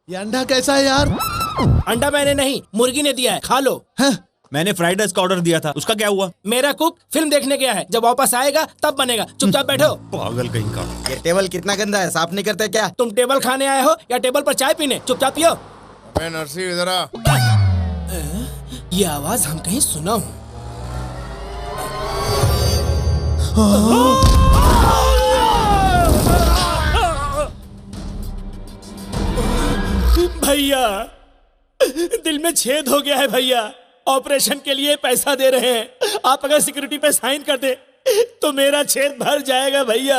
ये अंडा कैसा है यार? अंडा मैंने नहीं, मुर्गी ने दिया है, खा लो। है? मैंने फ्राइड राइस का ऑर्डर दिया था, उसका क्या हुआ? मेरा कुक फिल्म देखने गया है, जब वापस आएगा तब बनेगा। चुपचाप बैठो। पागल कहीं का। ये टेबल कितना गंदा है, साफ नहीं करते क्या? तुम टेबल खाने आए हो या टेबल पर चाय पीने? चुपचाप पियो। अबे नरसी इधर आ। ये आवाज हम कहीं सुना हूँ। भैया, दिल में छेद हो गया है भैया। ऑपरेशन के लिए पैसा दे रहे हैं, आप अगर सिक्योरिटी पे साइन कर दे तो मेरा छेद भर जाएगा भैया,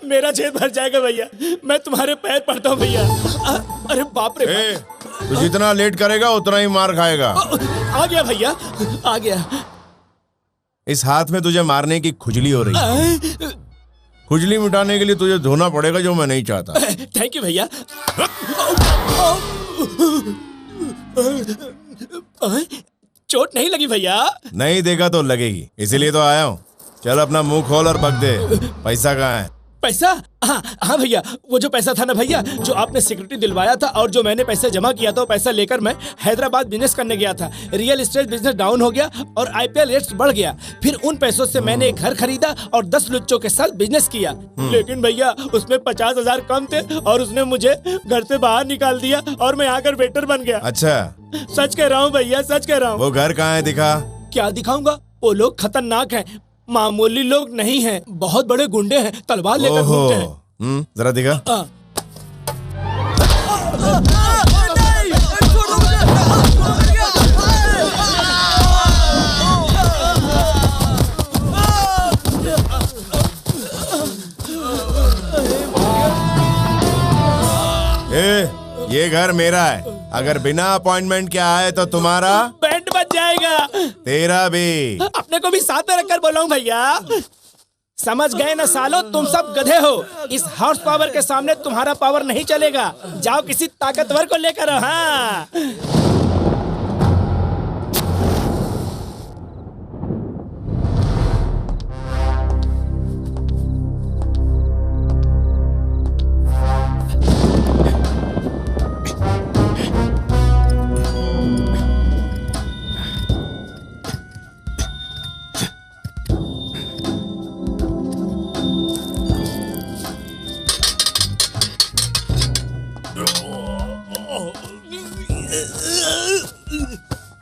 मेरा छेद भर जाएगा भैया। मैं तुम्हारे पैर पड़ता हूँ भैया। अरे बाप रे बाप। तू जितना लेट करेगा उतना ही मार खाएगा। आ गया भैया, आ गया। इस हाथ में तुझे मारने की खुजली हो रही है। खुजली मिटाने के लिए तुझे धोना पड़ेगा, जो मैं नहीं चाहता। थैंक यू भैया। चोट नहीं लगी भैया? नहीं देगा तो लगेगी, इसीलिए तो आया हूँ। चल अपना मुंह खोल और बक दे। पैसा कहाँ है? पैसा? हाँ भैया, वो जो पैसा था ना भैया, जो आपने सिक्योरिटी दिलवाया था और जो मैंने पैसे जमा किया था, पैसा लेकर मैं हैदराबाद बिजनेस करने गया था। रियल एस्टेट बिजनेस डाउन हो गया और आईपीएल रेट्स बढ़ गया। फिर उन पैसों से मैंने एक घर खरीदा और 10 लुच्चों के साथ बिजनेस किया। लेकिन भैया उसमें 50,000 कम थे और उसने मुझे घर से बाहर निकाल दिया और मैं आकर वेटर बन गया। अच्छा, सच कह रहा हूँ भैया, सच कह रहा हूँ। वो घर कहाँ है, दिखा। क्या दिखाऊंगा? वो लोग खतरनाक हैं, मामूली लोग नहीं हैं, बहुत बड़े गुंडे हैं, तलवार लेकर घूमते हैं। जरा दिखा। ये घर मेरा है, अगर बिना अपॉइंटमेंट के आए तो तुम्हारा बैंड बज जाएगा। तेरा भी। अपने को भी साथ में रखकर बोला हूं भैया। समझ गए ना सालो, तुम सब गधे हो। इस हॉर्स पावर के सामने तुम्हारा पावर नहीं चलेगा। जाओ किसी ताकतवर को लेकर आओ। हाँ,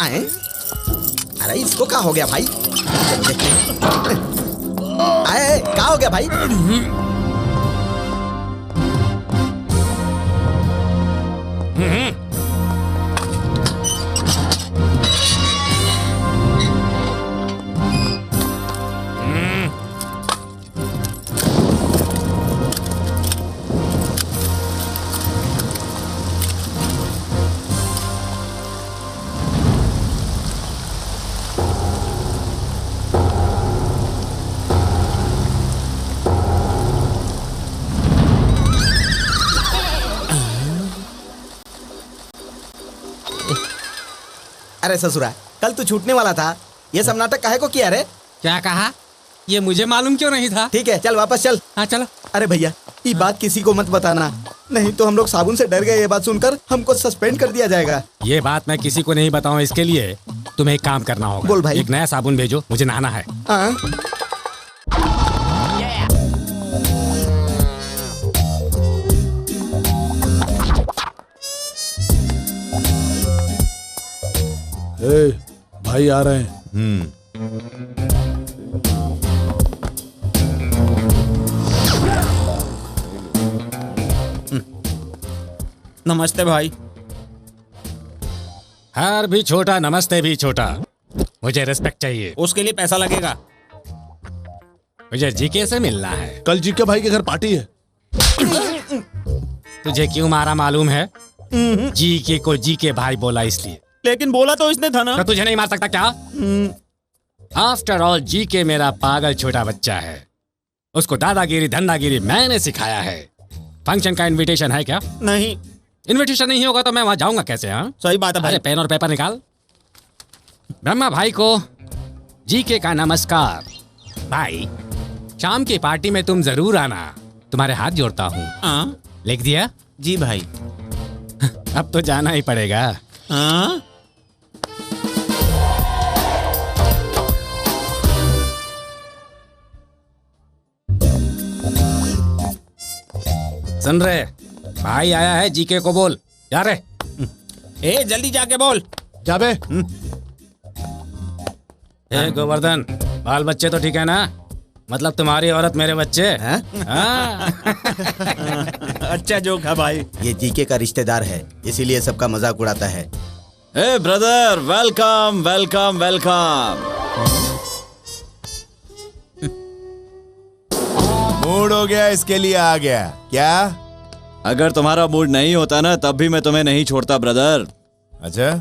आए? अरे इसको क्या हो गया भाई? आए, क्या हो गया भाई? अरे ससुरा, कल तू छूटने वाला था, ये सब नाटक काहे को किया रे? क्या कहा? ये मुझे मालूम क्यों नहीं था? ठीक है, चल वापस चल। हाँ चलो। अरे भैया, ये बात किसी को मत बताना, नहीं तो हम लोग साबुन से डर गए। ये बात सुनकर हमको सस्पेंड कर दिया जाएगा। ये बात मैं किसी को नहीं बताऊं, इसके लिए तुम्हें एक काम करना होगा। बोल भाई। एक नया साबुन भेजो, मुझे नहाना है। हाँ? भाई आ रहे हैं। नमस्ते भाई। हर भी छोटा, नमस्ते भी छोटा। मुझे रिस्पेक्ट चाहिए। उसके लिए पैसा लगेगा। मुझे जीके से मिलना है। कल जीके भाई के घर पार्टी है। तुझे क्यों मारा मालूम है? जीके को जीके भाई बोला इसलिए। लेकिन बोला तो इसने था ना। तो तुझे नहीं मार सकता क्या? आफ्टर ऑल जीके मेरा पागल छोटा बच्चा है। उसको दादागिरी धंधागिरी मैंने सिखाया है। फंक्शन का इनविटेशन है क्या? नहीं। इनविटेशन नहीं होगा तो मैं वहां जाऊंगा कैसे? हाँ, सही बात है भाई। अरे पेन और पेपर निकाल। ब्रह्मा भाई को जीके का नमस्कार। भाई, शाम की पार्टी में तुम जरूर आना, तुम्हारे हाथ जोड़ता हूँ। हाँ लिख दिया? जी भाई। अब तो जाना ही पड़ेगा। हाँ? सुन रहे, भाई आया है, जीके को बोल। जा रे। ए जल्दी जाके बोल। जा बे। ए गोवर्धन, बाल बच्चे तो ठीक है ना? मतलब तुम्हारी औरत मेरे बच्चे। हाँ? अच्छा जोक है भाई। ये जीके का रिश्तेदार है, इसीलिए सबका मजाक उड़ाता है। ए brother, welcome welcome welcome. Mood हो गया, इसके लिए आ गया क्या? अगर तुम्हारा मूड नहीं होता ना तब भी मैं तुम्हें नहीं छोड़ता ब्रदर। अच्छा,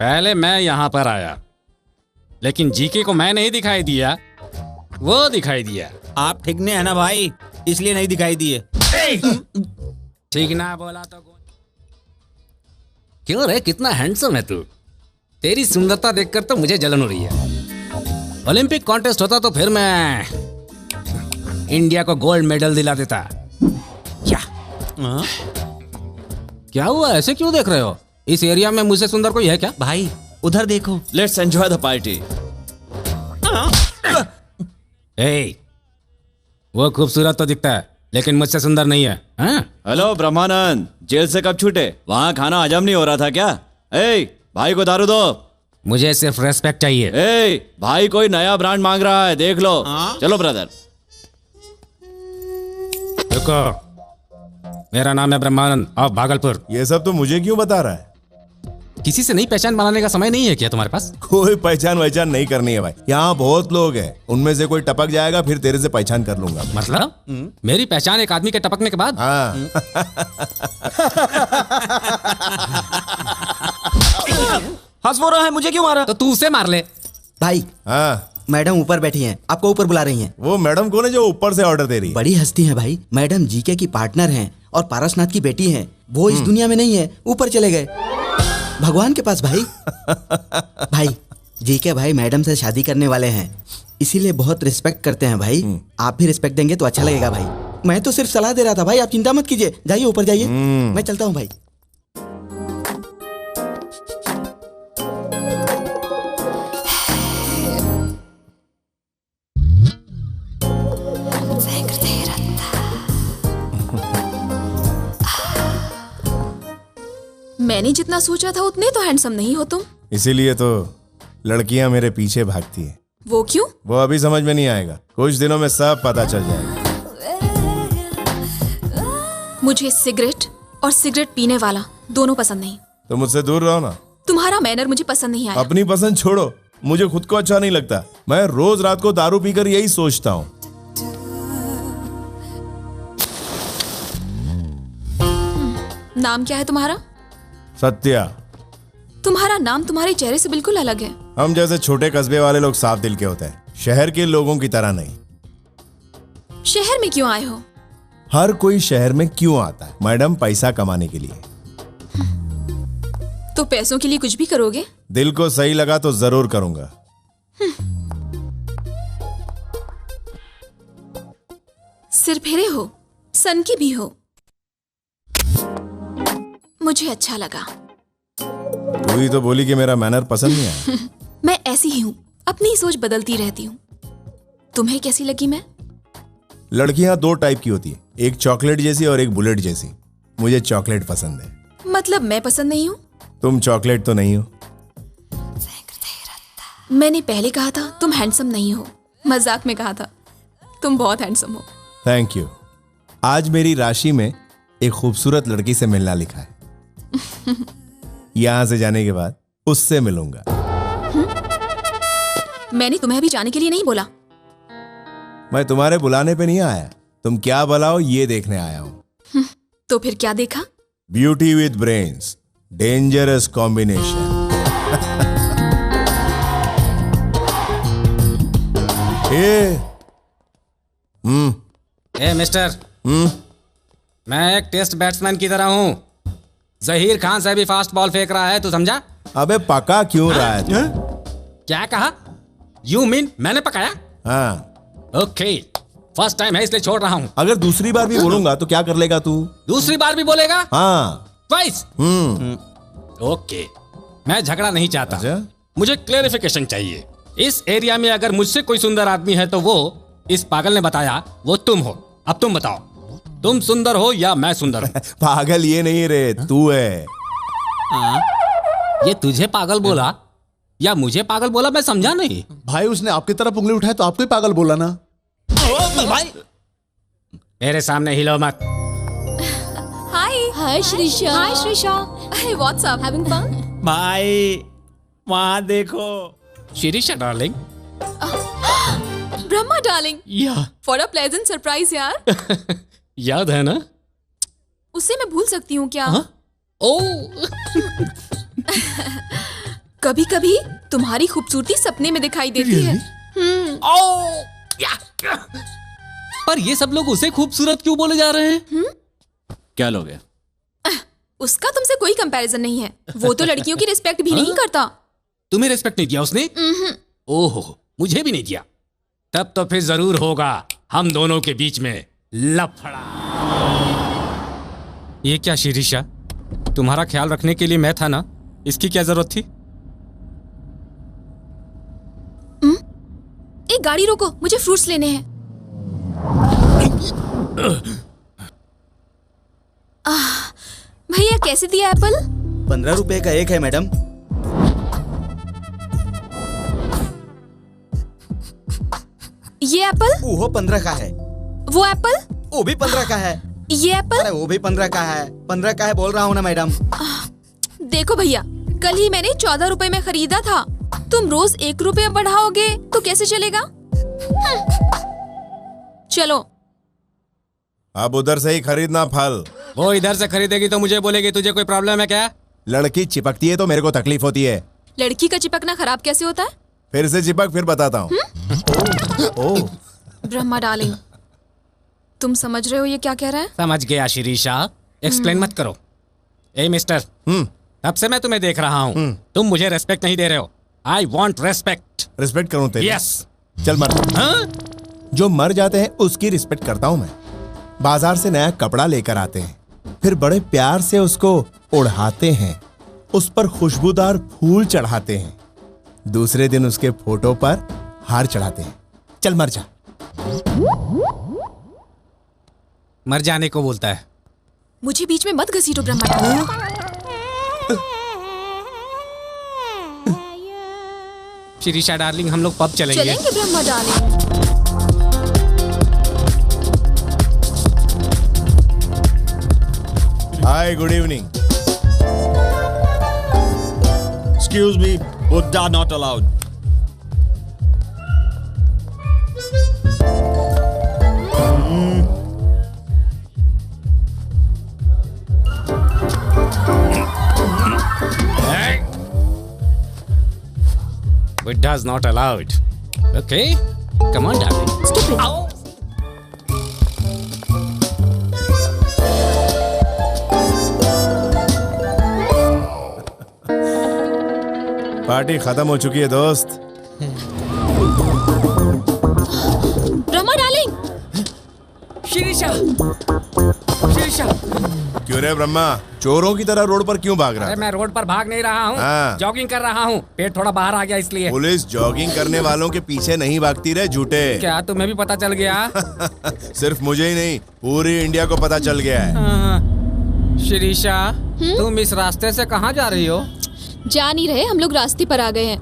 पहले मैं यहाँ पर आया, लेकिन जीके को मैं नहीं दिखाई दिया, वो दिखाई दिया। आप ठीक नहीं है ना भाई, इसलिए नहीं दिखाई दिए। ठीक ना बोला तो क्यों रे? कितना हैंडसम है तू। तेरी सुंदरता देखकर तो मुझे जलन हो रही है। ओलंपिक कॉन्टेस्ट होता तो फिर मैं इंडिया को गोल्ड मेडल दिला देता। क्या हाँ? क्या हुआ? ऐसे क्यों देख रहे हो? इस एरिया में मुझसे सुंदर कोई है क्या? भाई उधर देखो। Let's enjoy the party. ए, वो खूबसूरत तो दिखता है, लेकिन मुझसे सुंदर नहीं है। हाँ? हेलो ब्रह्मानंद, जेल से कब छूटे? वहाँ खाना हजम नहीं हो रहा था क्या? ए भाई को दारू दो। मुझे सिर्फ रेस्पेक्ट चाहिए। ए भाई कोई नया ब्रांड मांग रहा है, देख लो। चलो ब्रदर। रुको, मेरा नाम है ब्रह्मानंद ऑफ भागलपुर। ये सब तो मुझे क्यों बता रहा है? किसी से नई पहचान बनाने का समय नहीं है क्या तुम्हारे पास? कोई पहचान वहचान नहीं करनी है भाई, यहाँ बहुत लोग हैं, उनमें से कोई टपक जाएगा फिर तेरे से पहचान कर लूंगा। मतलब मेरी पहचान एक आदमी के टपकने के बाद? हाँ। हंस वो रहा है, मुझे क्यों मारा? तो तू उसे मार ले। भाई, हाँ, मैडम ऊपर बैठी हैं, आपको ऊपर बुला रही हैं। वो मैडम कौन है जो ऊपर से ऑर्डर दे रही है? बड़ी हस्ती हैं भाई, मैडम जीके की पार्टनर हैं और पारसनाथ की बेटी हैं। वो इस दुनिया में नहीं है, ऊपर चले गए भगवान के पास। भाई भाई, जीके भाई मैडम से शादी करने वाले हैं, इसीलिए बहुत रिस्पेक्ट करते हैं भाई। आप भी रिस्पेक्ट देंगे तो अच्छा लगेगा भाई। मैं तो सिर्फ सलाह दे रहा था भाई, आप चिंता मत कीजिए, जाइए ऊपर जाइए। मैं चलता हूँ भाई। मैंने जितना सोचा था उतने तो हैंडसम नहीं हो तुम। इसीलिए तो लड़कियां मेरे पीछे भागती हैं। वो क्यों? वो अभी समझ में नहीं आएगा, कुछ दिनों में सब पता चल जाएगा। मुझे सिगरेट और सिगरेट पीने वाला दोनों पसंद नहीं। तो मुझसे दूर रहो ना। तुम्हारा मैनर मुझे पसंद नहीं आया। अपनी पसंद छोड़ो, मुझे खुद को अच्छा नहीं लगता। मैं रोज रात को दारू पीकर यही सोचता हूँ। नाम क्या है तुम्हारा? सत्या। तुम्हारा नाम तुम्हारे चेहरे से बिल्कुल अलग है। हम जैसे छोटे कस्बे वाले लोग साफ दिल के होते हैं, शहर के लोगों की तरह नहीं। शहर में क्यों आए हो? हर कोई शहर में क्यों आता है मैडम? पैसा कमाने के लिए। तो पैसों के लिए कुछ भी करोगे? दिल को सही लगा तो जरूर करूंगा। सिर फेरे हो, सन की भी हो, मुझे अच्छा लगा। तू ही तो बोली कि मेरा मैनर पसंद नहीं आया। मैं ऐसी ही हूँ, अपनी सोच बदलती रहती हूँ। तुम्हें कैसी लगी मैं? लड़कियां दो टाइप की होती है, एक चॉकलेट जैसी और एक बुलेट जैसी। मुझे चॉकलेट पसंद है। मतलब मैं पसंद नहीं हूँ? तुम चॉकलेट तो नहीं हो। मैंने पहले कहा था तुम हैंडसम नहीं हो, मजाक में कहा था। तुम बहुत हैंडसम हो। Thank you. आज मेरी राशि में एक खूबसूरत लड़की से मिलना लिखा है। यहां से जाने के बाद उससे मिलूंगा। मैंने तुम्हें भी जाने के लिए नहीं बोला। मैं तुम्हारे बुलाने पे नहीं आया, तुम क्या बुलाओ ये देखने आया हूं। तो फिर क्या देखा? Beauty with brains, dangerous combination. A mister, मैं एक टेस्ट बैट्समैन की तरह हूँ। जहीर खान से भी फास्ट बॉल फेंक रहा है, तू समझा? अबे पका क्यों रहा है तू? क्या कहा? यू मीन मैंने पकाया? हाँ। ओके, फर्स्ट टाइम है इसलिए छोड़ रहा हूँ। अगर दूसरी बार भी बोलूंगा तो क्या कर लेगा तू? दूसरी बार भी बोलेगा? हाँ, ट्वाइस। ओके, मैं झगड़ा नहीं चाहता, अच्छा? मुझे क्लेरिफिकेशन चाहिए। इस एरिया में अगर मुझसे कोई सुंदर आदमी है तो वो इस पागल ने बताया वो तुम हो। अब तुम बताओ, तुम सुंदर हो या मैं सुंदर हूं? पागल ये नहीं रे, तू है। ये तुझे पागल बोला या मुझे पागल बोला, मैं समझा नहीं। भाई उसने आपकी तरफ उंगली उठाई तो आपको ही पागल बोला ना। भाई मेरे सामने हिलो मत। Hi Shreesha. Hi Shreesha. What's up? Having fun? भाई वहां देखो। Shirisha darling. Brahma darling, yeah for a pleasant surprise यार। याद है ना? उसे मैं भूल सकती हूँ क्या? ओ कभी कभी तुम्हारी खूबसूरती सपने में दिखाई देती है। ओ पर ये सब लोग उसे खूबसूरत क्यों बोले जा रहे हैं? क्या लोग हैं? उसका तुमसे कोई कंपैरिजन नहीं है। वो तो लड़कियों की रिस्पेक्ट भी नहीं करता। तुम्हें रिस्पेक्ट नहीं दिया उसने? ओहो, मुझे भी नहीं दिया। तब तो फिर जरूर होगा हम दोनों के बीच में लफड़ा। ये क्या शिरीषा, तुम्हारा ख्याल रखने के लिए मैं था ना, इसकी क्या जरूरत थी? एक गाड़ी रोको, मुझे फ्रूट्स लेने हैं। भैया कैसे दिया एप्पल? 15 रुपए का एक है मैडम। ये एप्पल? वो 15 का है। वो एप्पल? वो भी 15 का है। ये एप्पल? अरे वो भी 15 का है। 15 का है बोल रहा हूँ ना मैडम। देखो भैया, कल ही मैंने 14 रुपए में खरीदा था। तुम रोज 1 रुपया बढ़ाओगे तो कैसे चलेगा? चलो अब उधर से ही खरीदना फल। वो इधर से खरीदेगी तो मुझे बोलेगी तुझे कोई प्रॉब्लम है क्या? लड़की चिपकती है तो मेरे को तकलीफ होती है। लड़की का चिपकना खराब कैसे होता है? फिर से चिपक, फिर बताता हूँ। ओह, ब्रह्मा डार्लिंग, तुम समझ रहे हो ये क्या कह रहा है? समझ गया शिरीषा, एक्सप्लेन मत करो। ए मिस्टर, तब से मैं तुम्हें देख रहा हूँ, तुम मुझे रेस्पेक्ट नहीं दे रहे हो। I want respect. रिस्पेक्ट करूँ तेरी? यस। चल मर। हाँ? जो मर जाते हैं उसकी रिस्पेक्ट करता हूँ मैं। बाजार से नया कपड़ा लेकर आते हैं, फिर बड़े प्यार से उसको ओढ़ाते हैं, उस पर खुशबूदार फूल चढ़ाते हैं, दूसरे दिन उसके फोटो पर हार चढ़ाते हैं। चल मर जा। मर जाने को बोलता है। मुझे बीच में मत घसीटो ब्रह्मा डार्लिंग। शिरीषा डार्लिंग, हम लोग पब चलेंगे। चलेंगे Brahma darling. Hi, good evening. Excuse me, Buddha not allowed. Buddha's not allowed. Okay, come on, darling. Stupid. Ow. Party खत्म हो चुकी है दोस्त। ब्रह्मा डार्लिंग। शिरीषा, शिरीषा। क्यों रे ब्रह्मा, चोरों की तरह रोड पर क्यों भाग रहा अरे है? मैं रोड पर भाग नहीं रहा हूँ, हाँ। जॉगिंग कर रहा हूँ। पेट थोड़ा बाहर आ गया इसलिए। पुलिस जॉगिंग करने वालों के पीछे नहीं भागती रे झूठे। क्या तुम्हें भी पता चल गया? सिर्फ मुझे ही नहीं, पूरी इंडिया को पता चल गया है। शिरीषा, तुम इस रास्ते से कहाँ जा रही हो? जा नहीं रहे, हम लोग रास्ते पर आ गए हैं,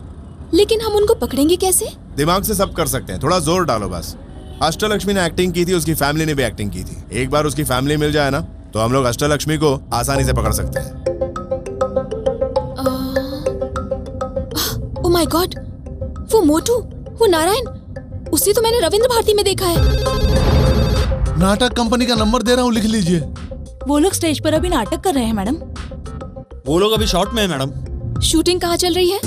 लेकिन हम उनको पकड़ेंगे कैसे? दिमाग से सब कर सकते हैं, थोड़ा जोर डालो बस। अष्टलक्ष्मी ने एक्टिंग की थी, उसकी फैमिली ने भी एक्टिंग की थी। एक बार उसकी फैमिली मिल जाए ना तो हम लोग अष्टलक्ष्मी को आसानी से पकड़ सकते हैं। ओह माय गॉड, वो मोटू, वो नारायण, उसे तो मैंने रविंद्र भारती में देखा है। नाटक कंपनी का नंबर दे रहा हूँ, लिख लीजिए। वो लोग स्टेज पर अभी नाटक कर रहे हैं मैडम। वो लोग अभी शॉट में है मैडम। शूटिंग कहाँ चल रही है?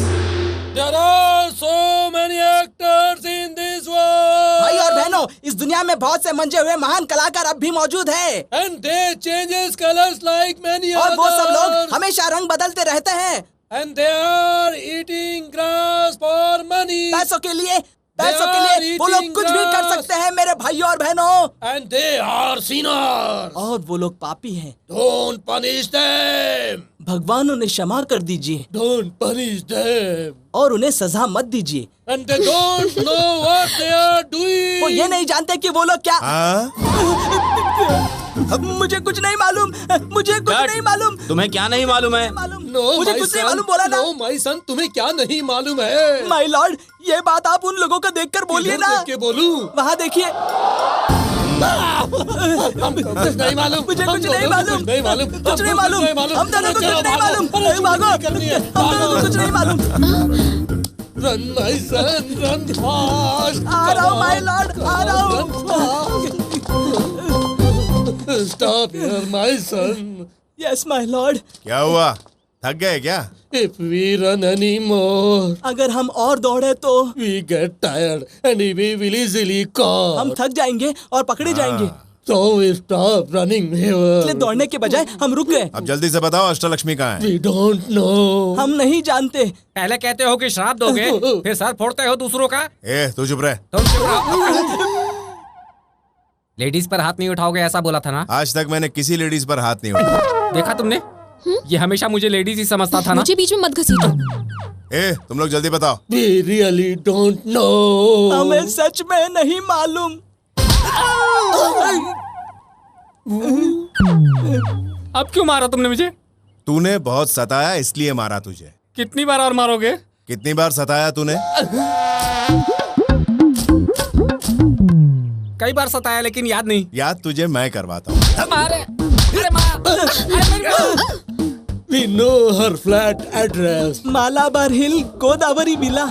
There are so many actors in this world. भाई और बहनों, इस दुनिया में बहुत से मंजे हुए महान कलाकार अब भी मौजूद हैं। And they changes colors like many और वो सब लोग others. हमेशा रंग बदलते रहते हैं And they are eating grass for money. पैसों के लिए। पैसों के लिए वो लोग कुछ भी कर सकते हैं मेरे भाइयों और बहनों। And they are sinners. और वो लोग पापी हैं। Don't punish them. भगवान उन्हें क्षमा कर दीजिए। Don't punish them. और उन्हें सजा मत दीजिए। And they don't know what they are doing. वो ये नहीं जानते कि वो लोग क्या। मुझे कुछ नहीं मालूम। मुझे कुछ नहीं मालूम। तुम्हें क्या नहीं मालूम है? नो मुझे कुछ नहीं मालूम बोला ना। नो माय सन, तुम्हें क्या नहीं मालूम है? माय लॉर्ड, ये बात आप उन लोगों को देखकर बोलिए ना। देख के बोलूं? वहाँ देखिए। हमको कुछ नहीं मालूम। मुझे कुछ नहीं मालूम। कुछ नहीं मालूम। कुछ नहीं मालूम। हम दोनों को कुछ नहीं मालूम। भागो। हम दोनों को कुछ नहीं मालूम। Run my son, run fast. आ रहा हूँ माय लॉर्ड, आ रहा हूँ। Stop here, my son. Yes, my lord. क्या हुआ, थक गए क्या? If we run anymore, अगर हम और दौड़े तो we get tired and we will easily caught. हम थक जाएंगे और पकड़े जाएंगे। So we stop running here. इसलिए दौड़ने के बजाय हम रुक गए। अब जल्दी से बताओ अष्टलक्ष्मी कहाँ है? We don't know. हम नहीं जानते। पहले कहते हो कि श्राप दोगे, फिर सर फोड़ते हो दूसरों का। ए, तू चुप रहे। तुम चुप रहो। लेडीज पर हाथ नहीं उठाओगे ऐसा बोला था ना? आज तक मैंने किसी लेडीज पर हाथ नहीं उठाया। देखा तुमने? ये हमेशा मुझे लेडीज ही समझता था ना। मुझे बीच में मत घसीटो। ए, तुम लोग जल्दी बताओ। We really don't know. हमें सच में नहीं मालूम। अब क्यों मारा तुमने मुझे? तूने बहुत सताया इसलिए मारा तुझे। कितनी बार और मारोगे? कितनी बार सताया तूने? कई बार सताया लेकिन याद नहीं। याद तुझे मैं करवाता हूँ। We know her flat address. Malabar हिल, गोदावरी मिला।